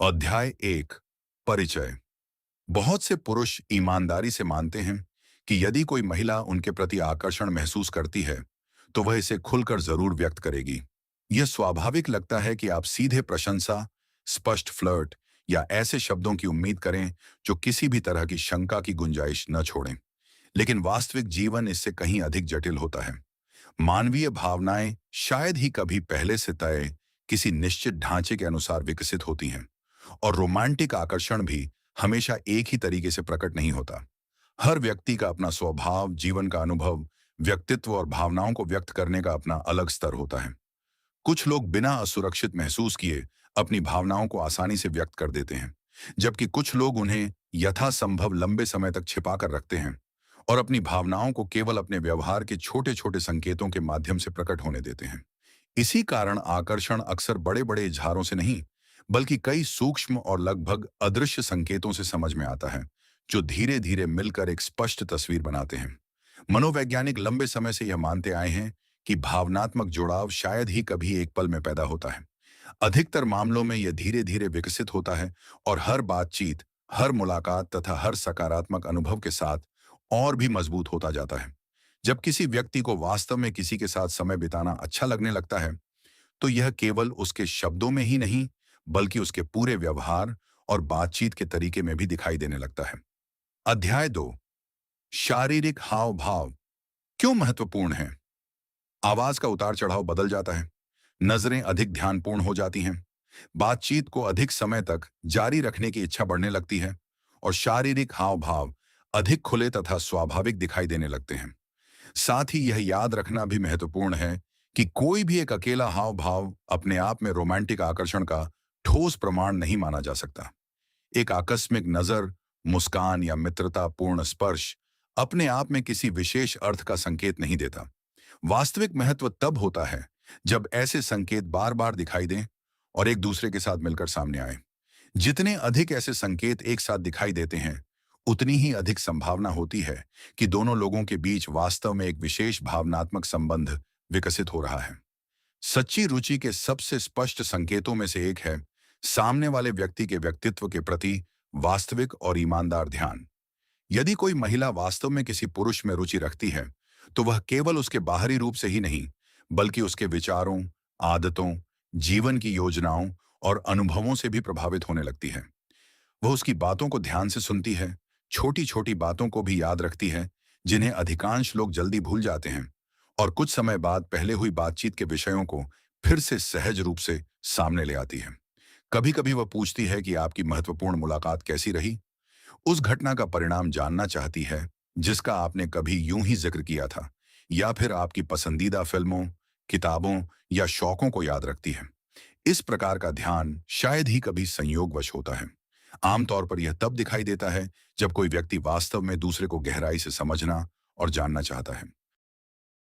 अध्याय 1। परिचय। बहुत से पुरुष ईमानदारी से मानते हैं कि यदि कोई महिला उनके प्रति आकर्षण महसूस करती है तो वह इसे खुलकर जरूर व्यक्त करेगी। यह स्वाभाविक लगता है कि आप सीधे प्रशंसा, स्पष्ट फ्लर्ट या ऐसे शब्दों की उम्मीद करें जो किसी भी तरह की शंका की गुंजाइश न छोड़ें। लेकिन वास्तविक जीवन इससे कहीं अधिक जटिल होता है। मानवीय भावनाएं शायद ही कभी पहले से तय किसी निश्चित ढांचे के अनुसार विकसित होती हैं, और रोमांटिक आकर्षण भी हमेशा एक ही तरीके से प्रकट नहीं होता। हर व्यक्ति का अपना स्वभाव, जीवन का अनुभव, व्यक्तित्व और भावनाओं को व्यक्त करने का अपना अलग स्तर होता है। कुछ लोग बिना असुरक्षित महसूस किए अपनी भावनाओं को आसानी से व्यक्त कर देते हैं, जबकि कुछ लोग उन्हें यथासंभव लंबे समय तक छिपा कर रखते हैं और अपनी भावनाओं को केवल अपने व्यवहार के छोटे छोटे संकेतों के माध्यम से प्रकट होने देते हैं। इसी कारण आकर्षण अक्सर बड़े बड़े इजहारों से नहीं, बल्कि कई सूक्ष्म और लगभग अदृश्य संकेतों से समझ में आता है, जो धीरे धीरे मिलकर एक स्पष्ट तस्वीर बनाते हैं। मनोवैज्ञानिक लंबे समय से यह मानते आए हैं कि भावनात्मक जुड़ाव शायद ही कभी एक पल में पैदा होता है। अधिकतर मामलों में यह धीरे धीरे विकसित होता है और हर बातचीत, हर मुलाकात तथा हर सकारात्मक अनुभव के साथ और भी मजबूत होता जाता है। जब किसी व्यक्ति को वास्तव में किसी के साथ समय बिताना अच्छा लगने लगता है, तो यह केवल उसके शब्दों में ही नहीं, बल्कि उसके पूरे व्यवहार और बातचीत के तरीके में भी दिखाई देने लगता है। अध्याय 2। शारीरिक हाव भाव क्यों महत्वपूर्ण है। आवाज का उतार चढ़ाव बदल जाता है, नजरें अधिक ध्यानपूर्ण हो जाती हैं, बातचीत को अधिक समय तक जारी रखने की इच्छा बढ़ने लगती है और शारीरिक हाव भाव अधिक खुले तथा स्वाभाविक दिखाई देने लगते हैं। साथ ही यह याद रखना भी महत्वपूर्ण है कि कोई भी एक अकेला हाव भाव अपने आप में रोमांटिक आकर्षण का ठोस प्रमाण नहीं माना जा सकता। एक आकस्मिक नजर, मुस्कान या मित्रतापूर्ण स्पर्श अपने आप में किसी विशेष अर्थ का संकेत नहीं देता। वास्तविक महत्व तब होता है जब ऐसे संकेत बार बार दिखाई दें और एक दूसरे के साथ मिलकर सामने आए। जितने अधिक ऐसे संकेत एक साथ दिखाई देते हैं, उतनी ही अधिक संभावना होती है कि दोनों लोगों के बीच वास्तव में एक विशेष भावनात्मक संबंध विकसित हो रहा है। सच्ची रुचि के सबसे स्पष्ट संकेतों में से एक है सामने वाले व्यक्ति के व्यक्तित्व के प्रति वास्तविक और ईमानदार ध्यान। यदि कोई महिला वास्तव में किसी पुरुष में रुचि रखती है, तो वह केवल उसके बाहरी रूप से ही नहीं, बल्कि उसके विचारों, आदतों, जीवन की योजनाओं और अनुभवों से भी प्रभावित होने लगती है। वह उसकी बातों को ध्यान से सुनती है, छोटी छोटी बातों को भी याद रखती है, जिन्हें अधिकांश लोग जल्दी भूल जाते हैं, और कुछ समय बाद पहले हुई बातचीत के विषयों को फिर से सहज रूप से सामने ले आती है। कभी कभी वह पूछती है कि आपकी महत्वपूर्ण मुलाकात कैसी रही, उस घटना का परिणाम जानना चाहती है जिसका आपने कभी यूं ही जिक्र किया था, या फिर आपकी पसंदीदा फिल्मों, किताबों या शौकों को याद रखती है। इस प्रकार का ध्यान शायद ही कभी संयोगवश होता है। आमतौर पर यह तब दिखाई देता है जब कोई व्यक्ति वास्तव में दूसरे को गहराई से समझना और जानना चाहता है।